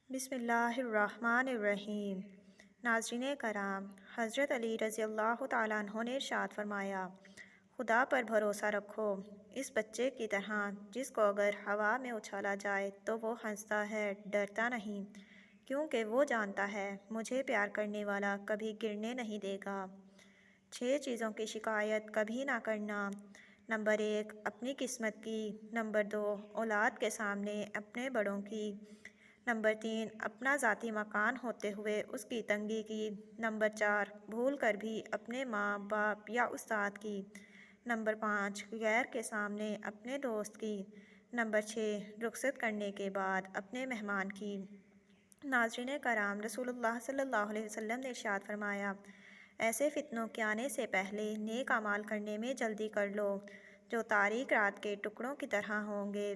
بسم اللہ الرحمن الرحیم۔ ناظرین کرام، حضرت علی رضی اللہ تعالیٰ عنہ نے ارشاد فرمایا، خدا پر بھروسہ رکھو اس بچے کی طرح جس کو اگر ہوا میں اچھالا جائے تو وہ ہنستا ہے، ڈرتا نہیں، کیونکہ وہ جانتا ہے مجھے پیار کرنے والا کبھی گرنے نہیں دے گا۔ 6 چیزوں کی شکایت کبھی نہ کرنا۔ نمبر 1، اپنی قسمت کی۔ نمبر 2، اولاد کے سامنے اپنے بڑوں کی۔ نمبر 3، اپنا ذاتی مکان ہوتے ہوئے اس کی تنگی کی۔ نمبر 4، بھول کر بھی اپنے ماں باپ یا استاد کی۔ نمبر 5، غیر کے سامنے اپنے دوست کی۔ نمبر 6، رخصت کرنے کے بعد اپنے مہمان کی۔ ناظرین کرام، رسول اللہ صلی اللہ علیہ وسلم نے ارشاد فرمایا، ایسے فتنوں کے آنے سے پہلے نیک اعمال کرنے میں جلدی کر لو جو تاریک رات کے ٹکڑوں کی طرح ہوں گے۔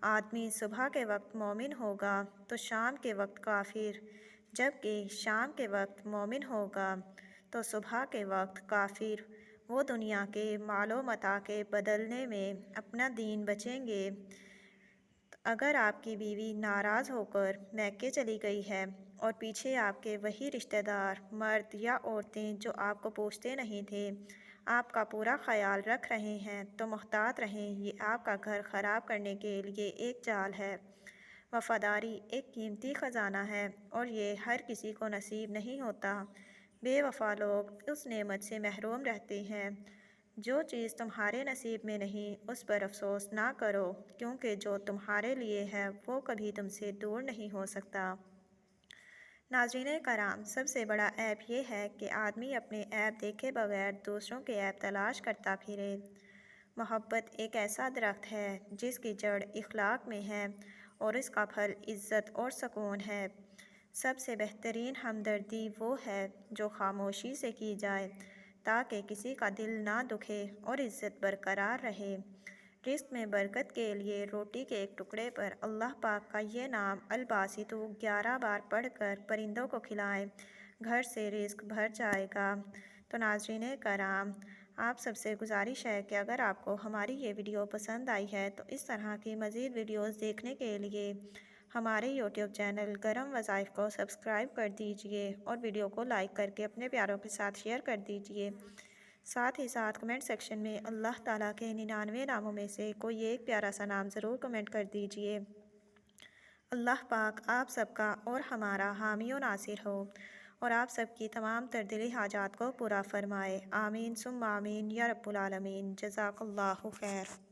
آدمی صبح کے وقت مومن ہوگا تو شام کے وقت کافر، جبکہ شام کے وقت مومن ہوگا تو صبح کے وقت کافر۔ وہ دنیا کے مال و متاع کے بدلنے میں اپنا دین بچیں گے۔ اگر آپ کی بیوی ناراض ہو کر میکے چلی گئی ہے اور پیچھے آپ کے وہی رشتہ دار مرد یا عورتیں جو آپ کو پوچھتے نہیں تھے آپ کا پورا خیال رکھ رہے ہیں تو محتاط رہیں، یہ آپ کا گھر خراب کرنے کے لیے ایک جال ہے۔ وفاداری ایک قیمتی خزانہ ہے اور یہ ہر کسی کو نصیب نہیں ہوتا۔ بے وفا لوگ اس نعمت سے محروم رہتے ہیں۔ جو چیز تمہارے نصیب میں نہیں اس پر افسوس نہ کرو، کیونکہ جو تمہارے لیے ہے وہ کبھی تم سے دور نہیں ہو سکتا۔ ناظرین کرام، سب سے بڑا عیب یہ ہے کہ آدمی اپنے عیب دیکھے بغیر دوسروں کے عیب تلاش کرتا پھرے۔ محبت ایک ایسا درخت ہے جس کی جڑ اخلاق میں ہے اور اس کا پھل عزت اور سکون ہے۔ سب سے بہترین ہمدردی وہ ہے جو خاموشی سے کی جائے تاکہ کسی کا دل نہ دکھے اور عزت برقرار رہے۔ رزق میں برکت کے لیے روٹی کے ایک ٹکڑے پر اللہ پاک کا یہ نام الباسط 11 بار پڑھ کر پرندوں کو کھلائیں، گھر سے رزق بھر جائے گا۔ تو ناظرین کرام، آپ سب سے گزارش ہے کہ اگر آپ کو ہماری یہ ویڈیو پسند آئی ہے تو اس طرح کی مزید ویڈیوز دیکھنے کے لیے ہمارے یوٹیوب چینل گرم وظائف کو سبسکرائب کر دیجئے اور ویڈیو کو لائک کر کے اپنے پیاروں کے ساتھ شیئر کر دیجئے۔ ساتھ ہی ساتھ کمنٹ سیکشن میں اللہ تعالیٰ کے 99 ناموں میں سے کوئی ایک پیارا سا نام ضرور کمنٹ کر دیجئے۔ اللہ پاک آپ سب کا اور ہمارا حامی و ناصر ہو اور آپ سب کی تمام تر دلی حاجات کو پورا فرمائے۔ آمین ثم آمین یا رب العالمین۔ جزاک اللہ خیر۔